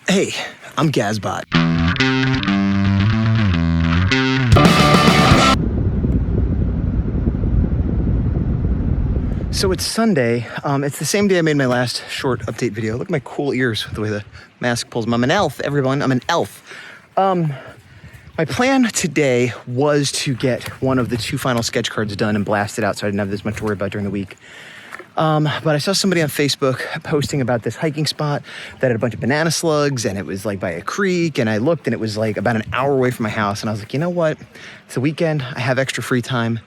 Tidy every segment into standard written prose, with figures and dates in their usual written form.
Hey, I'm Gazbot. So it's Sunday. It's the same day I made my last short update video. Look at my cool ears, the way the mask pulls them. I'm an elf, everyone. I'm an elf. My plan today was to get one of the 2 final sketch cards done and blast it out so I didn't have this much to worry about during the week. But I saw somebody on Facebook posting about this hiking spot that had a bunch of banana slugs, and it was like by a creek, and I looked and it was like about an hour away from my house, and I was like, you know what? It's a weekend. I have extra free time.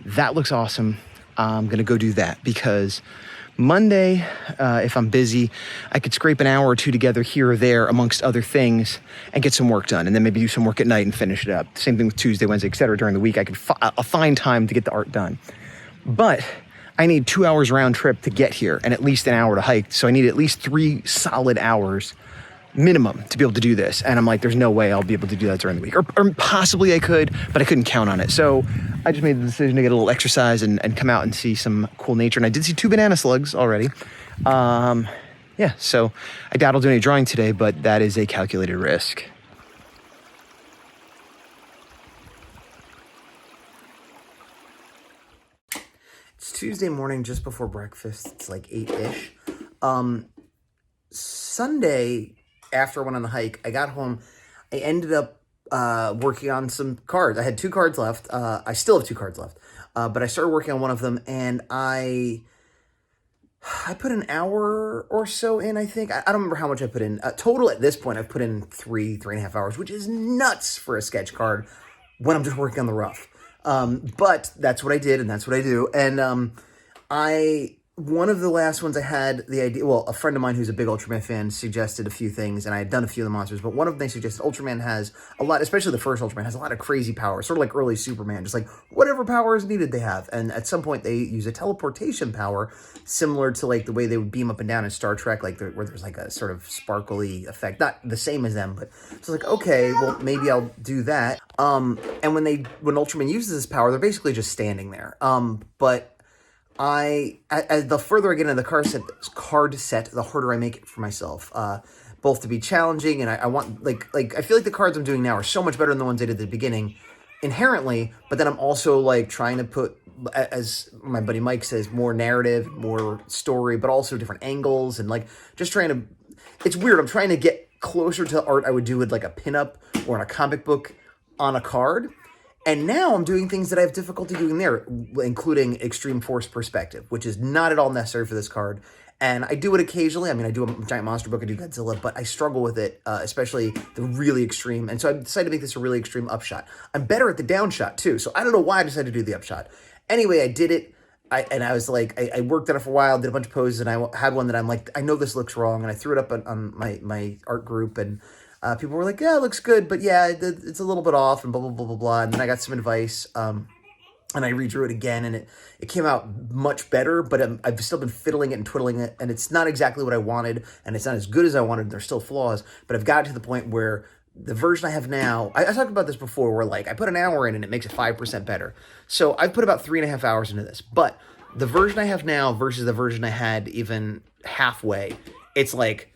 That looks awesome. I'm gonna go do that because Monday, if I'm busy, I could scrape an hour or 2 together here or there amongst other things and get some work done, and then maybe do some work at night and finish it up. Same thing with Tuesday, Wednesday, etc. During the week, I could find time to get the art done. But I need 2 hours round trip to get here and at least an hour to hike. So I need at least 3 solid hours minimum to be able to do this. And I'm like, there's no way I'll be able to do that during the week. Or possibly I could, but I couldn't count on it. So I just made the decision to get a little exercise and come out and see some cool nature. And I did see 2 banana slugs already. Yeah, so I doubt I'll do any drawing today, but that is a calculated risk. It's Tuesday morning, just before breakfast. It's like 8-ish. Sunday, after I went on the hike, I got home. I ended up working on some cards. I had 2 cards left. I still have 2 cards left. But I started working on one of them, and I put an hour or so in, I think. I don't remember how much I put in. Total at this point, I've put in 3.5 hours, which is nuts for a sketch card when I'm just working on the rough. But that's what I did, and that's what I do. And one of the last ones I had the idea, well, a friend of mine who's a big Ultraman fan suggested a few things, and I had done a few of the monsters, but one of them they suggested, Ultraman has a lot, especially the first Ultraman, has a lot of crazy power, sort of like early Superman, just like whatever power is needed they have. And at some point they use a teleportation power, similar to like the way they would beam up and down in Star Trek, like where there's like a sort of sparkly effect, not the same as them, but so like, okay, well, maybe I'll do that. And when Ultraman uses this power, they're basically just standing there. But as the further I get into the card set, the harder I make it for myself. Both to be challenging, and I want, like, I feel like the cards I'm doing now are so much better than the ones I did at the beginning, inherently, but then I'm also, like, trying to put, as my buddy Mike says, more narrative, more story, but also different angles, and, like, just trying to, it's weird, I'm trying to get closer to art I would do with, like, a pinup or in a comic book on a card. And now I'm doing things that I have difficulty doing there, including extreme force perspective, which is not at all necessary for this card. And I do it occasionally. I mean, I do a giant monster book, I do Godzilla, but I struggle with it, especially the really extreme. And so I decided to make this a really extreme upshot. I'm better at the downshot, too. So I don't know why I decided to do the upshot. Anyway, I did it. I was like, I worked on it for a while, did a bunch of poses, and I had one that I'm like, I know this looks wrong. And I threw it up on my art group, and people were like, yeah, it looks good, but yeah, it's a little bit off, and blah, blah, blah, blah, blah. And then I got some advice, and I redrew it again, and it came out much better, but I've still been fiddling it and twiddling it, and it's not exactly what I wanted, and it's not as good as I wanted. There's still flaws, but I've got to the point where the version I have now, I talked about this before, where like I put an hour in and it makes it 5% better. So I've put about 3.5 hours into this, but the version I have now versus the version I had even halfway, it's like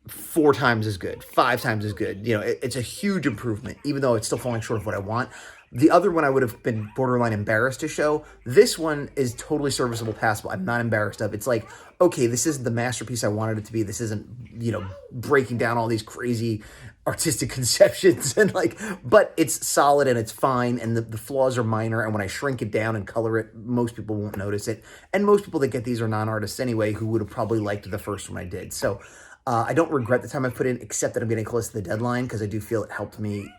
4 times as good, 5 times as good. You know, it's a huge improvement, even though it's still falling short of what I want. The other one I would have been borderline embarrassed to show. This one is totally serviceable, passable. I'm not embarrassed of. It's like, okay, this isn't the masterpiece I wanted it to be. This isn't, you know, breaking down all these crazy artistic conceptions and like, but it's solid and it's fine, and the flaws are minor, and when I shrink it down and color it, most people won't notice it. And most people that get these are non-artists anyway, who would have probably liked the first one I did. So I don't regret the time I put in, except that I'm getting close to the deadline, because I do feel it helped me.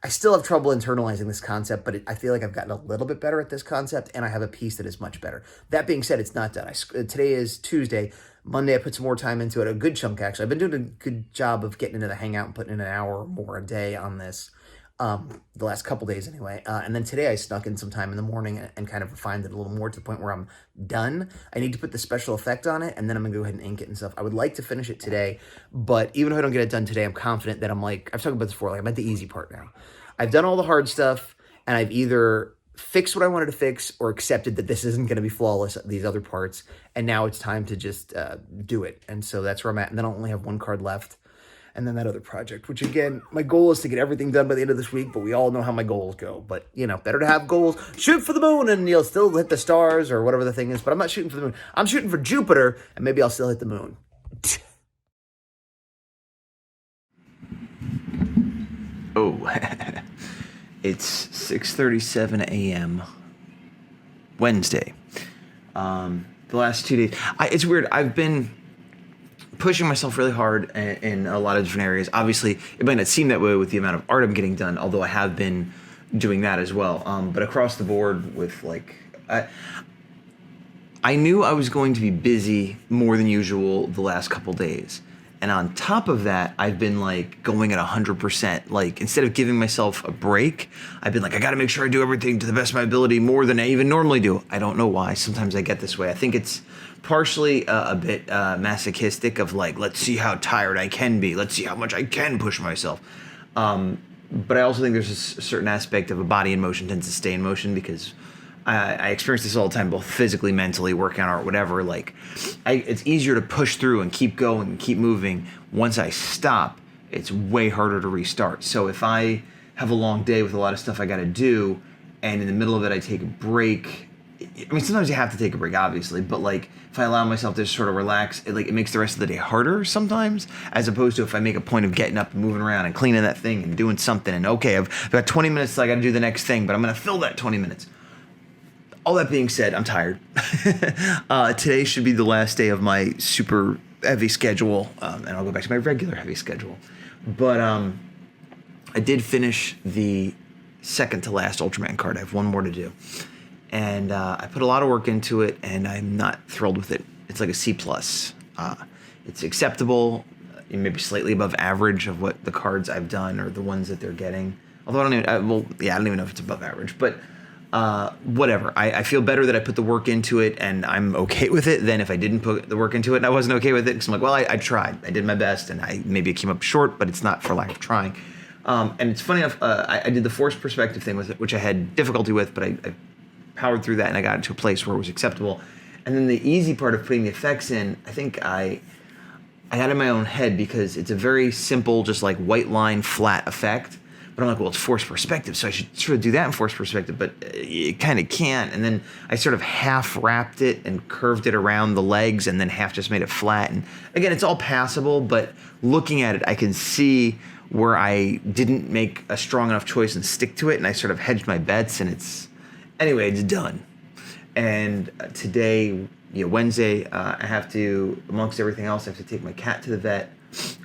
I still have trouble internalizing this concept, but I feel like I've gotten a little bit better at this concept, and I have a piece that is much better. That being said, it's not done. Today is Tuesday. Monday, I put some more time into it, a good chunk, actually. I've been doing a good job of getting into the hangout and putting in an hour or more a day on this, the last couple days anyway. And then today I snuck in some time in the morning and kind of refined it a little more to the point where I'm done. I need to put the special effect on it, and then I'm going to go ahead and ink it and stuff. I would like to finish it today, but even if I don't get it done today, I'm confident that I'm like, I've talked about this before, like I'm at the easy part now. I've done all the hard stuff, and I've either fixed what I wanted to fix or accepted that this isn't going to be flawless, these other parts, and now it's time to just do it. And so that's where I'm at. And then I only have 1 card left. and then that other project, which again, my goal is to get everything done by the end of this week, but we all know how my goals go. But, better to have goals. Shoot for the moon and you'll still hit the stars or whatever the thing is, but I'm not shooting for the moon. I'm shooting for Jupiter, and maybe I'll still hit the moon. Oh, it's 6:37 a.m. Wednesday. The last 2 days, it's weird. I've been pushing myself really hard in a lot of different areas. Obviously, it might not seem that way with the amount of art I'm getting done, although I have been doing that as well. But across the board with I knew I was going to be busy more than usual the last couple days. And on top of that, I've been going at 100%. Instead of giving myself a break, I've been I got to make sure I do everything to the best of my ability more than I even normally do. I don't know why. Sometimes I get this way. I think it's partially a bit masochistic of let's see how tired I can be. Let's see how much I can push myself. But I also think there's a certain aspect of a body in motion tends to stay in motion because I experience this all the time, both physically, mentally, working on art, whatever. It's easier to push through and keep going and keep moving. Once I stop, it's way harder to restart. So if I have a long day with a lot of stuff I got to do, and in the middle of it I take a break, sometimes you have to take a break, obviously, but if I allow myself to just sort of relax, it makes the rest of the day harder sometimes, as opposed to if I make a point of getting up and moving around and cleaning that thing and doing something, and okay, I've got 20 minutes till I got to do the next thing, but I'm going to fill that 20 minutes. All that being said, I'm tired. Today should be the last day of my super heavy schedule, and I'll go back to my regular heavy schedule. But I did finish the second to last Ultraman card. I have one more to do. And I put a lot of work into it, and I'm not thrilled with it. It's a C+. It's acceptable, maybe slightly above average of what the cards I've done or the ones that they're getting. Although I don't even know if it's above average. But whatever. I feel better that I put the work into it, and I'm okay with it than if I didn't put the work into it and I wasn't okay with it. Because I'm I tried. I did my best, and maybe it came up short, but it's not for lack of trying. And it's funny enough, I did the forced perspective thing with it, which I had difficulty with, but I powered through that, and I got it to a place where it was acceptable. And then the easy part of putting the effects in, I think I got in my own head because it's a very simple, just white line, flat effect. But I'm it's forced perspective, so I should sort of do that in forced perspective, but you kind of can't. And then I sort of half wrapped it and curved it around the legs and then half just made it flat. And again, it's all passable, but looking at it, I can see where I didn't make a strong enough choice and stick to it, and I sort of hedged my bets, and it's done. And today, Wednesday, I have to, amongst everything else, I have to take my cat to the vet.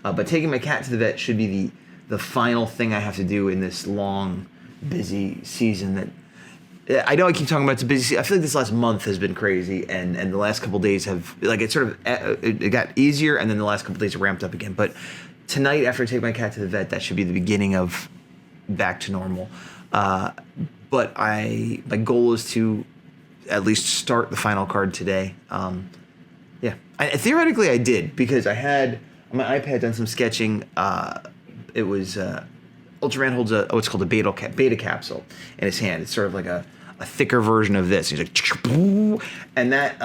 But taking my cat to the vet should be the final thing I have to do in this long, busy season that I know I keep talking about. It's a busy season. I feel this last month has been crazy, and the last couple of days have it got easier, and then the last couple of days it ramped up again. But tonight, after I take my cat to the vet, that should be the beginning of back to normal. But my goal is to at least start the final card today. Theoretically I did, because I had on my iPad done some sketching. It was Ultraman holds what's called a beta capsule in his hand. It's sort of like a thicker version of this. He's and that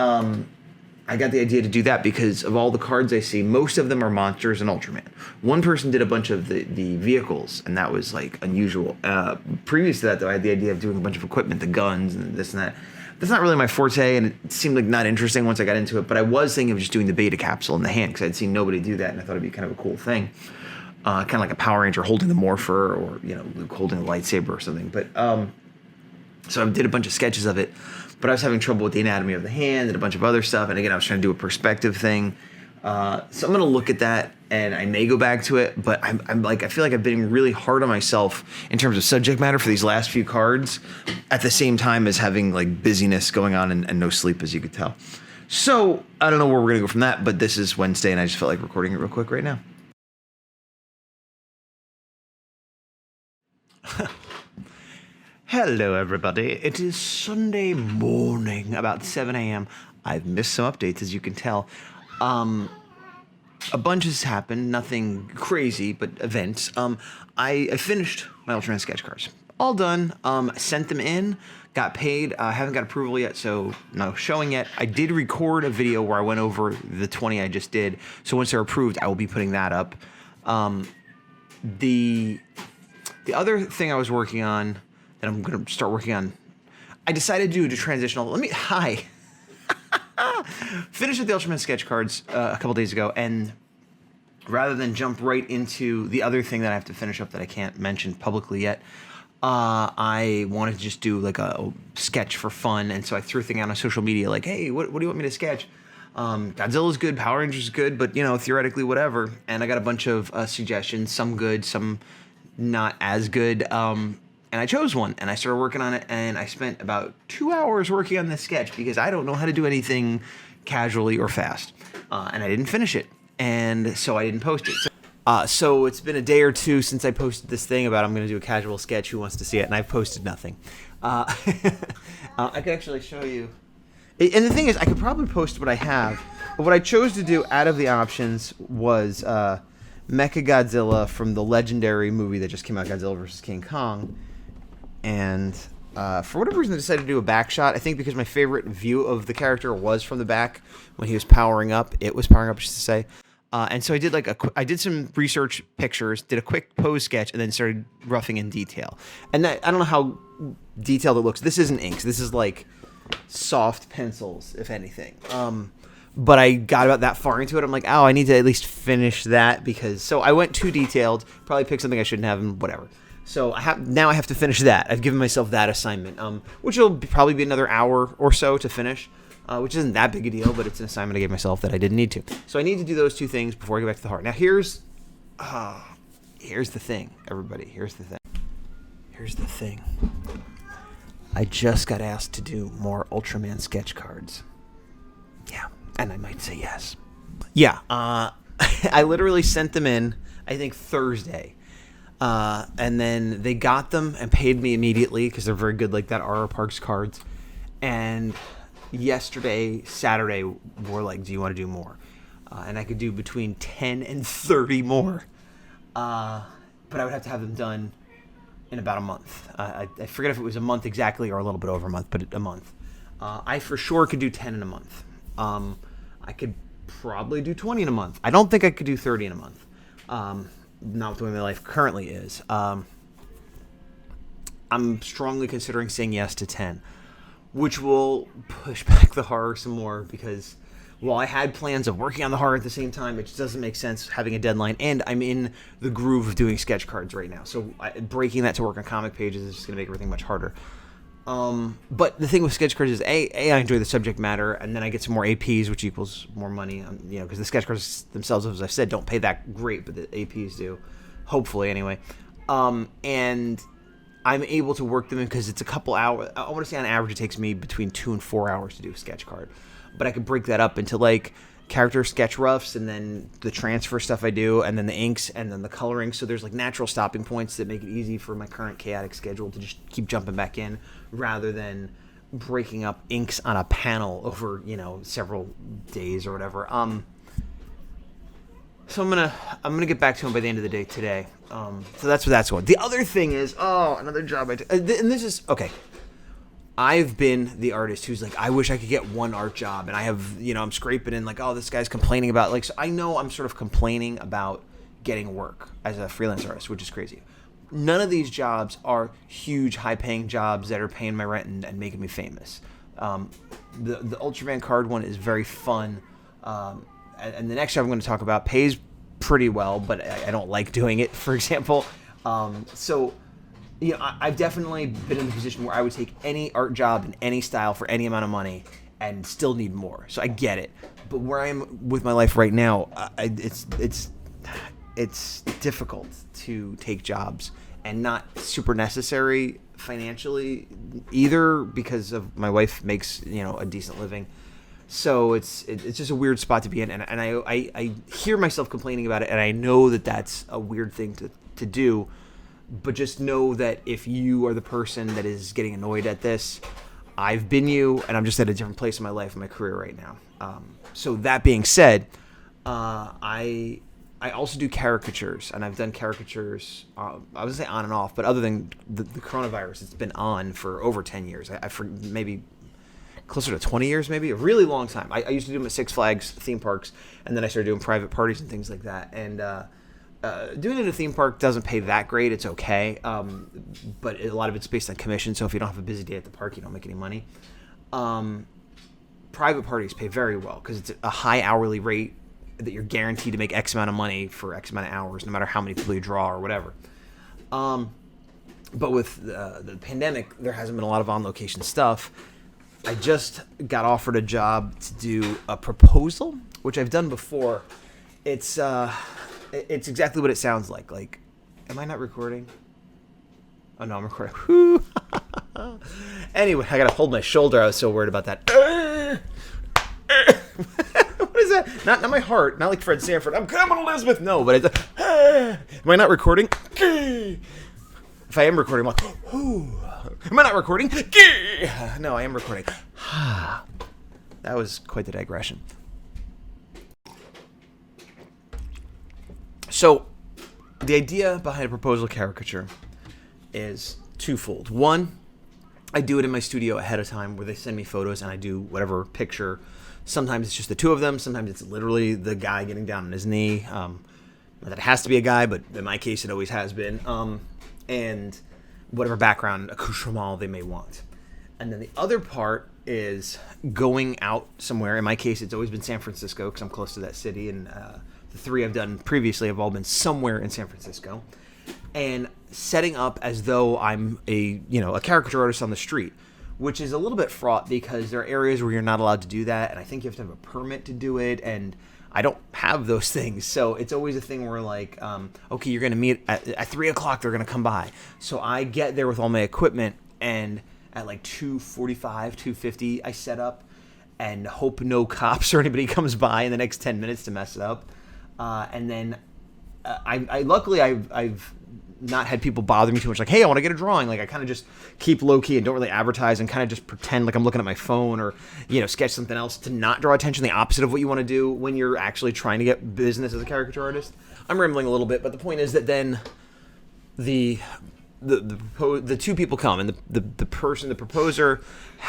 I got the idea to do that because of all the cards I see, most of them are monsters and Ultraman. One person did a bunch of the vehicles, and that was unusual. Previous to that, though, I had the idea of doing a bunch of equipment, the guns and this and that. That's not really my forte, and it seemed not interesting once I got into it. But I was thinking of just doing the beta capsule in the hand because I'd seen nobody do that, and I thought it'd be kind of a cool thing. Kind of like a Power Ranger holding the Morpher, or Luke holding a lightsaber or something. But so I did a bunch of sketches of it, but I was having trouble with the anatomy of the hand and a bunch of other stuff. And again, I was trying to do a perspective thing. So I'm gonna look at that, and I may go back to it. But I feel like I've been really hard on myself in terms of subject matter for these last few cards, at the same time as having busyness going on and no sleep, as you could tell. So I don't know where we're gonna go from that. But this is Wednesday, and I just felt like recording it real quick right now. Hello, everybody. It is Sunday morning, about 7 a.m. I've missed some updates, as you can tell. A bunch has happened, nothing crazy, but events. I finished my Ultraman sketch cards. All done. Sent them in, got paid. I haven't got approval yet, so no showing yet. I did record a video where I went over the 20 I just did, so once they're approved, I will be putting that up. The other thing I was working on, that I'm going to start working on, I decided to do a transitional. Finished with the Ultraman sketch cards a couple days ago, and rather than jump right into the other thing that I have to finish up that I can't mention publicly yet, I wanted to just do like a sketch for fun, and so I threw a thing out on social media like, hey, what do you want me to sketch? Godzilla's good, Power Rangers is good, but theoretically whatever. And I got a bunch of suggestions, some good, some not as good. And I chose one, and I started working on it, and I spent about 2 hours working on this sketch because I don't know how to do anything casually or fast, and I didn't finish it, and so I didn't post it. So it's been a day or two since I posted this thing about I'm going to do a casual sketch, who wants to see it, and I've posted nothing. I could actually show you. And the thing is, I could probably post what I have, but what I chose to do out of the options was Mechagodzilla from the legendary movie that just came out, Godzilla vs. King Kong. And for whatever reason, I decided to do a back shot. I think because my favorite view of the character was from the back when he was powering up. It was powering up, I should say. And so I did I did some research pictures, did a quick pose sketch, and then started roughing in detail. And I don't know how detailed it looks. This isn't inks. This is like soft pencils, if anything. But I got about that far into it. I'm like, oh, I need to at least finish that so I went too detailed. Probably picked something I shouldn't have, and whatever. So now I have to finish that. I've given myself that assignment, which will probably be another hour or so to finish, which isn't that big a deal, but it's an assignment I gave myself that I didn't need to. So I need to do those two things before I go back to the heart. Now here's the thing, everybody. Here's the thing. I just got asked to do more Ultraman sketch cards. Yeah, and I might say yes. Yeah, I literally sent them in, I think Thursday. And then they got them and paid me immediately because they're very good, like that RR Parks cards. And Saturday, were like, do you want to do more? And I could do between 10 and 30 more. But I would have to have them done in about a month. I forget if it was a month exactly or a little bit over a month, but a month. I for sure could do 10 in a month. I could probably do 20 in a month. I don't think I could do 30 in a month. Not the way my life currently is. I'm strongly considering saying yes to 10, which will push back the horror some more because while I had plans of working on the horror at the same time, it just doesn't make sense having a deadline, and I'm in the groove of doing sketch cards right now. So breaking that to work on comic pages is just going to make everything much harder. But the thing with sketch cards is, I enjoy the subject matter, and then I get some more APs, which equals more money, because the sketch cards themselves, as I've said, don't pay that great, but the APs do, hopefully anyway. And I'm able to work them in because it's a couple hours. I want to say on average it takes me between 2 and 4 hours to do a sketch card, but I could break that up into like character sketch roughs, and then the transfer stuff I do, and then the inks, and then the coloring. So there's like natural stopping points that make it easy for my current chaotic schedule to just keep jumping back in, rather than breaking up inks on a panel over several days or whatever. So I'm gonna get back to him by the end of the day today. So that's what that's going. The other thing is, another job and this is okay. I've been the artist who's like, I wish I could get one art job, and I have, I'm scraping in like, oh, this guy's complaining about, like, so I know I'm sort of complaining about getting work as a freelance artist, which is crazy. None of these jobs are huge, high-paying jobs that are paying my rent and making me famous. The Ultraman card one is very fun, and the next job I'm going to talk about pays pretty well, but I don't like doing it, for example. So I've definitely been in the position where I would take any art job in any style for any amount of money and still need more. So I get it. But where I am with my life right now, it's difficult to take jobs, and not super necessary financially either, because of my wife makes a decent living. So it's just a weird spot to be in, and I hear myself complaining about it, and I know that that's a weird thing to do. But just know that if you are the person that is getting annoyed at this, I've been you, and I'm just at a different place in my life and my career right now. So that being said, I also do caricatures, and I've done caricatures, I would say on and off, but other than the coronavirus, it's been on for over 10 years. I for maybe closer to 20 years, maybe, a really long time. I used to do them at Six Flags theme parks, and then I started doing private parties and things like that. And doing it at a theme park doesn't pay that great. It's okay, but a lot of it's based on commission. So if you don't have a busy day at the park, you don't make any money. Private parties pay very well because it's a high hourly rate that you're guaranteed to make X amount of money for X amount of hours, no matter how many people you draw or whatever. But with the pandemic, there hasn't been a lot of on-location stuff. I just got offered a job to do a proposal, which I've done before. It's exactly what it sounds like. Like, am I not recording? Oh no, I'm recording. Anyway, I gotta hold my shoulder. I was so worried about that. What is that? Not my heart. Not like Fred Sanford. I'm coming, Elizabeth. No, but it's. Am I not recording? If I am recording, I'm like, am I not recording? No, I am recording. That was quite the digression. So, the idea behind a proposal caricature is twofold. One, I do it in my studio ahead of time where they send me photos and I do whatever picture. Sometimes it's just the two of them. Sometimes it's literally the guy getting down on his knee. Not that it has to be a guy, but in my case, it always has been. And whatever background accoutrement they may want. And then the other part is going out somewhere. In my case, it's always been San Francisco because I'm close to that city. And the three I've done previously have all been somewhere in San Francisco. And setting up as though I'm a caricature artist on the street, which is a little bit fraught because there are areas where you're not allowed to do that. And I think you have to have a permit to do it. And I don't have those things. So it's always a thing where like, okay, you're going to meet at 3 o'clock. They're going to come by. So I get there with all my equipment and at like 2:45, 2:50, I set up and hope no cops or anybody comes by in the next 10 minutes to mess it up. And then luckily I've not had people bother me too much. Like, hey, I want to get a drawing. Like I kind of just keep low key and don't really advertise and kind of just pretend like I'm looking at my phone or, sketch something else to not draw attention. The opposite of what you want to do when you're actually trying to get business as a caricature artist. I'm rambling a little bit, but the point is that then the two people come and the proposer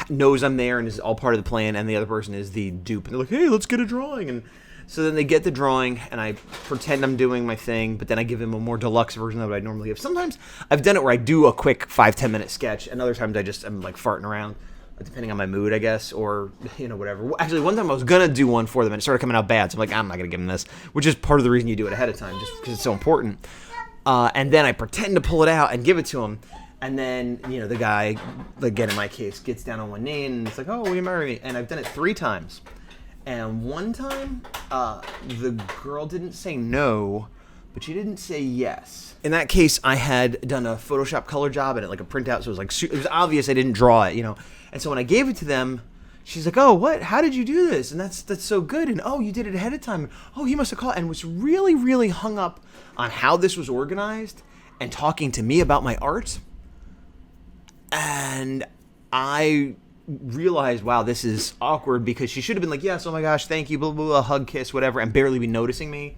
knows I'm there and is all part of the plan, and the other person is the dupe. And they're like, hey, let's get a drawing. And so then they get the drawing, and I pretend I'm doing my thing, but then I give them a more deluxe version of what I normally give. Sometimes I've done it where I do a quick 5-10 minute sketch, and other times I'm like farting around, depending on my mood, I guess, or whatever. Actually, one time I was gonna do one for them, and it started coming out bad, so I'm like, I'm not gonna give them this, which is part of the reason you do it ahead of time, just because it's so important. And then I pretend to pull it out and give it to him, and then the guy, again in my case, gets down on one knee and it's like, oh, will you marry me? And I've done it 3 times. And one time, the girl didn't say no, but she didn't say yes. In that case, I had done a Photoshop color job and like a printout, so it was like it was obvious I didn't draw it, And so when I gave it to them, she's like, "Oh, what? How did you do this? And that's so good. And oh, you did it ahead of time. Oh, he must have called." And was really, really hung up on how this was organized and talking to me about my art. And I realized, wow, this is awkward, because she should have been like, yes, oh my gosh, thank you, blah, blah, blah, hug, kiss, whatever, and barely be noticing me.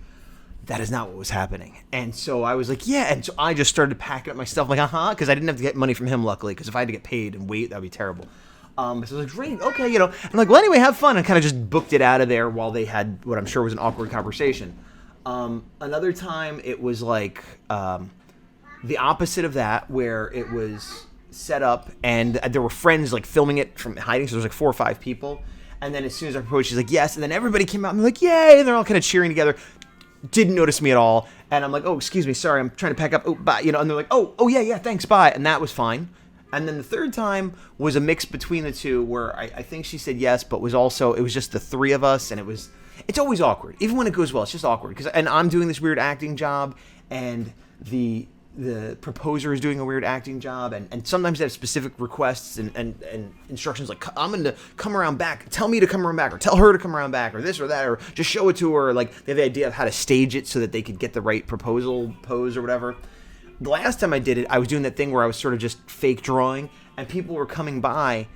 That is not what was happening. And so I was like, yeah, and so I just started packing up my stuff, like, because I didn't have to get money from him, luckily, because if I had to get paid and wait, that would be terrible. So I was like, great, okay, I'm like, well, anyway, have fun, and kind of just booked it out of there while they had what I'm sure was an awkward conversation. Another time, it was like the opposite of that, where it was set up and there were friends like filming it from hiding, so there was like 4 or 5 people, and then as soon as I proposed, she's like, yes, and then everybody came out and they're like, yay, and they're all kind of cheering together. Didn't notice me at all, and I'm like, oh, excuse me, sorry, I'm trying to pack up, oh, bye, and they're like, oh yeah, thanks, bye, and that was fine. And then the third time was a mix between the two, where I think she said yes, but it was just the 3 of us, and it's always awkward, even when it goes well, it's just awkward, and I'm doing this weird acting job, and the proposer is doing a weird acting job, and sometimes they have specific requests and instructions like, I'm going to come around back, tell me to come around back, or tell her to come around back, or this or that, or just show it to her. Like, they have the idea of how to stage it so that they could get the right proposal pose or whatever. The last time I did it, I was doing that thing where I was sort of just fake drawing, and people were coming by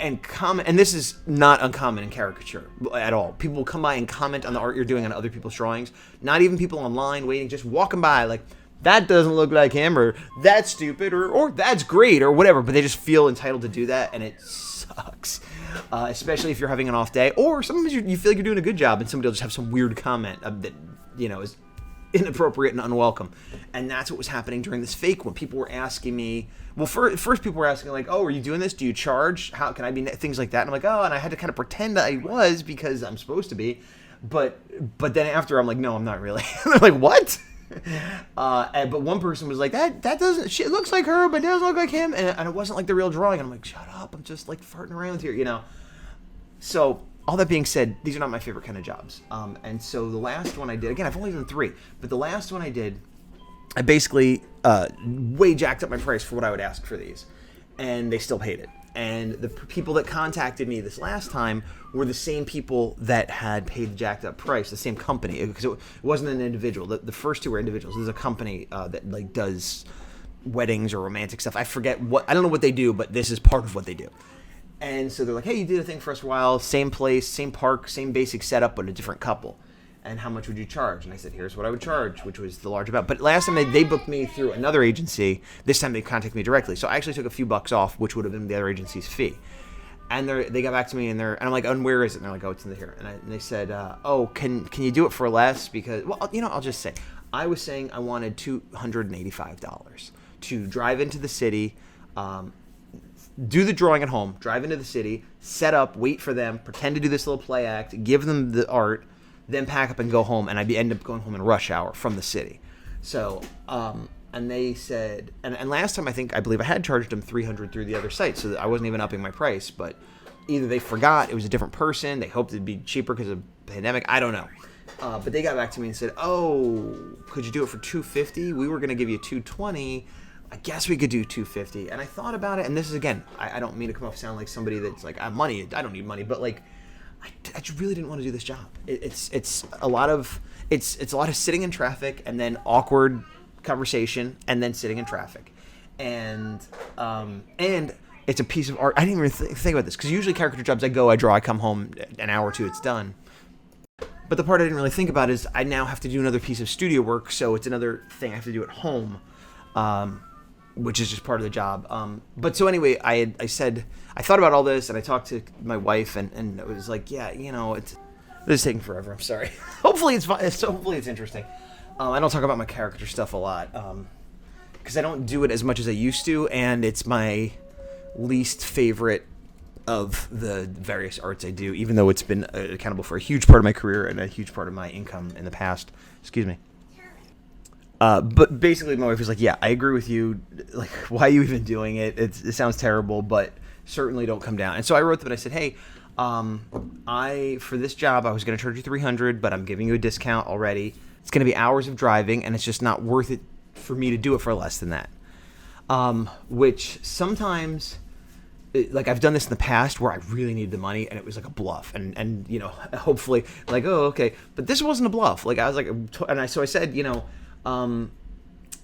and comment, and this is not uncommon in caricature at all. People will come by and comment on the art you're doing on other people's drawings, not even people online waiting, just walking by like, that doesn't look like him, or that's stupid, or that's great, or whatever, but they just feel entitled to do that, and it sucks. Especially if you're having an off day, or sometimes you feel like you're doing a good job, and somebody will just have some weird comment that, is inappropriate and unwelcome. And that's what was happening during this fake one. People were asking me, well, first people were asking like, oh, are you doing this? Do you charge? How can I be? Things like that. And I'm like, oh, and I had to kind of pretend that I was because I'm supposed to be. But then after I'm like, no, I'm not really. They're like, what? But one person was like, that doesn't, she looks like her, but it doesn't look like him. And it wasn't like the real drawing. And I'm like, shut up. I'm just like farting around here, you know? So all that being said, these are not my favorite kind of jobs. And so the last one I did, again, I've only done 3, but the last one I did, I basically way jacked up my price for what I would ask for these, and they still paid it. And the people that contacted me this last time were the same people that had paid the jacked up price, the same company, because it wasn't an individual. The first 2 were individuals. There's a company that like does weddings or romantic stuff. I forget I don't know what they do, but this is part of what they do. And so they're like, hey, you did a thing for us for a while, same place, same park, same basic setup, but a different couple. And how much would you charge? And I said, here's what I would charge, which was the large amount. But last time they booked me through another agency. This time they contacted me directly. So I actually took a few bucks off, which would have been the other agency's fee. And they got back to me, and I'm like, and where is it? And they're like, oh, it's in here. And they said, oh, can you do it for less? Because, well, you know, I'll just say, I was saying I wanted $285 to drive into the city, do the drawing at home, drive into the city, set up, wait for them, pretend to do this little play act, give them the art, then pack up and go home, and I'd end up going home in rush hour from the city. So, and they said, and last time I believe I had charged them $300 through the other site, so that I wasn't even upping my price, but either they forgot, it was a different person, they hoped it'd be cheaper because of the pandemic, I don't know. But they got back to me and said, oh, could you do it for $250? We were going to give you $220. I guess we could do $250. And I thought about it, and this is, again, I don't mean to come off sound like somebody that's like, I have money, I don't need money, but like, I just really didn't want to do this job. It's a lot of sitting in traffic and then awkward conversation and then sitting in traffic, and it's a piece of art. I didn't even think about this because usually caricature jobs, I draw, I come home, an hour or 2, it's done. But the part I didn't really think about is I now have to do another piece of studio work, so it's another thing I have to do at home, which is just part of the job. But so anyway, I thought about all this, and I talked to my wife, and it was like, yeah, you know, this is taking forever. I'm sorry. Hopefully it's fun. Hopefully it's interesting. I don't talk about my character stuff a lot because I don't do it as much as I used to, and it's my least favorite of the various arts I do, even though it's been accountable for a huge part of my career and a huge part of my income in the past. Excuse me. But basically, my wife was like, yeah, I agree with you. Like, why are you even doing it? It sounds terrible, but certainly don't come down. And so I wrote them and I said, hey, for this job, I was going to charge you $300, but I'm giving you a discount already. It's going to be hours of driving, and it's just not worth it for me to do it for less than that. Which sometimes, like I've done this in the past where I really needed the money and it was like a bluff, and you know, hopefully like, oh, okay. But this wasn't a bluff. Like I was like, so I said, you know,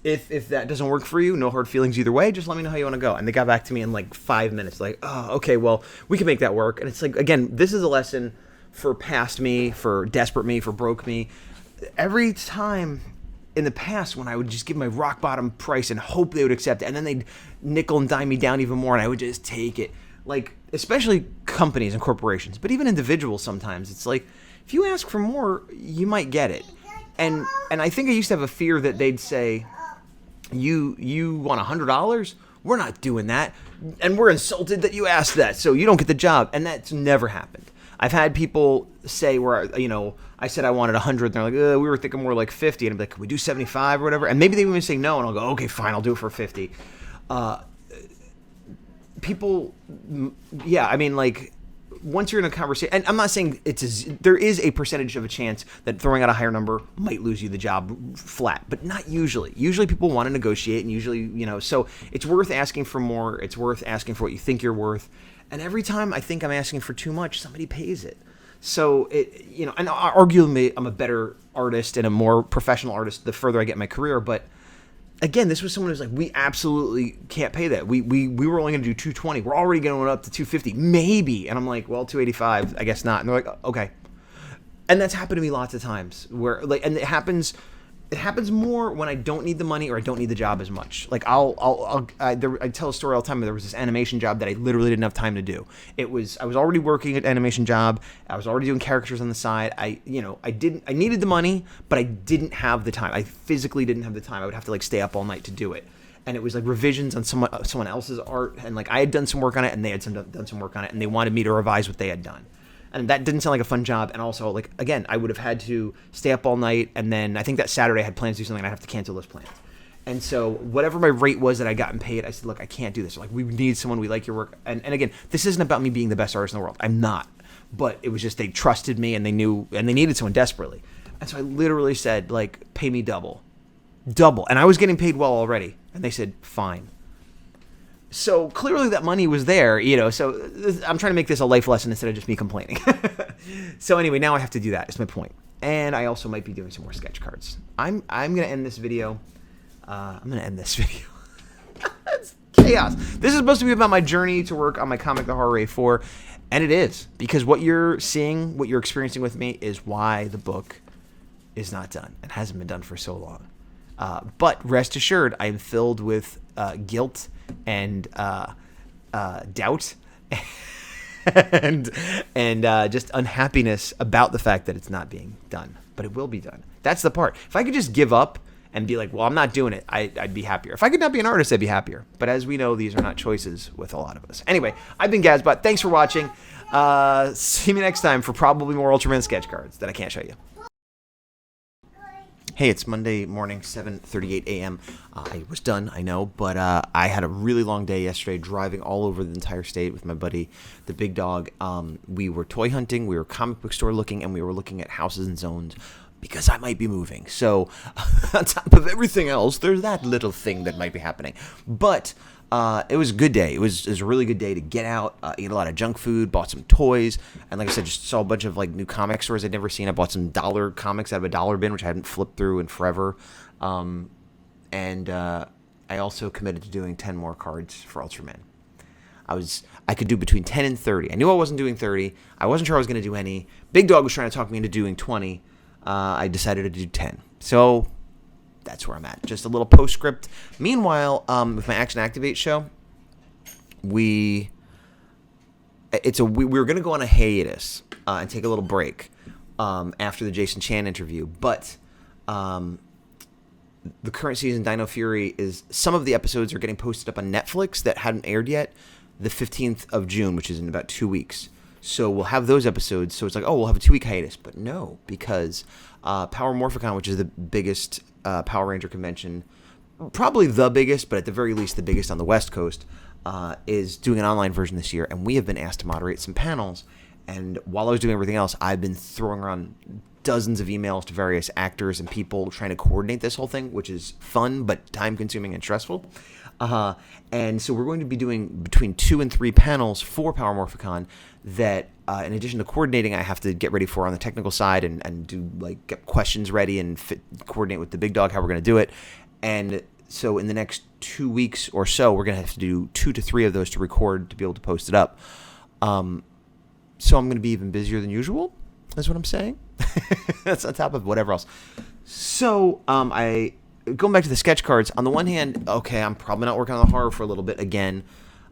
if that doesn't work for you, no hard feelings either way, just let me know how you want to go. And they got back to me in like 5 minutes, like, oh, okay, well, we can make that work. And it's like, again, this is a lesson for past me, for desperate me, for broke me. Every time in the past when I would just give my rock bottom price and hope they would accept it, and then they'd nickel and dime me down even more, and I would just take it. Like, especially companies and corporations, but even individuals sometimes, it's like, if you ask for more, you might get it. And I think I used to have a fear that they'd say, you want $100? We're not doing that. And we're insulted that you asked that, so you don't get the job. And that's never happened. I've had people say where, you know, I said I wanted 100, and they're like, we were thinking more like 50. And I'm like, can we do 75 or whatever? And maybe they even say no, and I'll go, okay, fine, I'll do it for 50. People, yeah, I mean, like, once you're in a conversation, and I'm not saying there is a percentage of a chance that throwing out a higher number might lose you the job flat, but not usually. Usually people want to negotiate, and usually, you know, so it's worth asking for more. It's worth asking for what you think you're worth. And every time I think I'm asking for too much, somebody pays it. So, you know, and arguably I'm a better artist and a more professional artist the further I get in my career. But again, this was someone who's like, we absolutely can't pay that. We were only going to do $220. We're already going up to $250, maybe. And I'm like, well, $285, I guess not. And they're like, okay. And that's happened to me lots of times where, like, and it happens it happens more when I don't need the money or I don't need the job as much. Like I tell a story all the time. There was this animation job that I literally didn't have time to do. I was already working at an animation job. I was already doing characters on the side. I needed the money, but I didn't have the time. I physically didn't have the time. I would have to like stay up all night to do it. And it was like revisions on someone else's art, and like I had done some work on it, and they had done some work on it, and they wanted me to revise what they had done. And that didn't sound like a fun job. And also, like, again, I would have had to stay up all night. And then I think that Saturday I had plans to do something, and I have to cancel those plans. And so whatever my rate was that I got paid, I said, look, I can't do this. Like, we need someone. We like your work. And again, this isn't about me being the best artist in the world. I'm not. But it was just they trusted me, and they knew, and they needed someone desperately. And so I literally said, like, pay me double. Double. And I was getting paid well already. And they said, fine. So clearly that money was there, so I'm trying to make this a life lesson instead of just me complaining. So anyway, now I have to do that. Is my point. And I also might be doing some more sketch cards. I'm going to end this video. It's chaos. This is supposed to be about my journey to work on my comic, The Horror Ray 4. And it is. Because what you're seeing, what you're experiencing with me is why the book is not done. And hasn't been done for so long. But rest assured, I am filled with guilt and doubt and just unhappiness about the fact that it's not being done. But it will be done. That's the part. If I could just give up and be like, well, I'm not doing it, I'd be happier. If I could not be an artist, I'd be happier. But as we know, these are not choices with a lot of us. Anyway, I've been Gazbot. Thanks for watching. See me next time for probably more Ultraman sketch cards that I can't show you. Hey, it's Monday morning, 7:38 a.m. I was done, I know, but I had a really long day yesterday driving all over the entire state with my buddy, the big dog. We were toy hunting, we were comic book store looking, and we were looking at houses and zones because I might be moving. So on top of everything else, there's that little thing that might be happening. But it was a good day. It was a really good day to get out, eat a lot of junk food, bought some toys, and like I said, just saw a bunch of like new comic stores I'd never seen. I bought some dollar comics out of a dollar bin, which I hadn't flipped through in forever. And I also committed to doing 10 more cards for Ultraman. I could do between 10 and 30. I knew I wasn't doing 30. I wasn't sure I was going to do any. Big Dog was trying to talk me into doing 20. I decided to do 10. So that's where I'm at. Just a little postscript. Meanwhile, with my Action Activate show, we were going to go on a hiatus and take a little break after the Jason Chan interview, but the current season, Dino Fury, is some of the episodes are getting posted up on Netflix that hadn't aired yet, the 15th of June, which is in about 2 weeks. So we'll have those episodes. So it's like, oh, we'll have a 2-week hiatus. But no, because Power Morphicon, which is the biggest Power Ranger convention, probably the biggest, but at the very least the biggest on the West Coast, is doing an online version this year. And we have been asked to moderate some panels. And while I was doing everything else, I've been throwing around dozens of emails to various actors and people trying to coordinate this whole thing, which is fun but time-consuming and stressful. And so we're going to be doing between 2 and 3 panels for Power Morphicon that, in addition to coordinating, I have to get ready for on the technical side and do like get questions ready and coordinate with the big dog how we're going to do it. And so in the next 2 weeks or so, we're going to have to do 2 to 3 of those to record to be able to post it up. So I'm going to be even busier than usual. That's what I'm saying. That's on top of whatever else. So going back to the sketch cards, on the one hand, okay, I'm probably not working on the horror for a little bit again,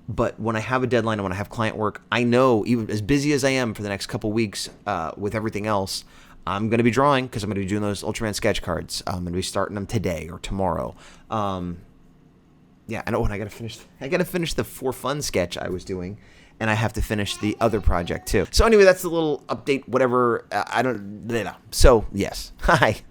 but when I have a deadline and when I have client work, I know even as busy as I am for the next couple weeks with everything else, I'm going to be drawing because I'm going to be doing those Ultraman sketch cards. I'm going to be starting them today or tomorrow. Yeah, I know when I got to finish the For Fun sketch I was doing, and I have to finish the other project too. So anyway, that's the little update, whatever. I don't know. So yes. Hi.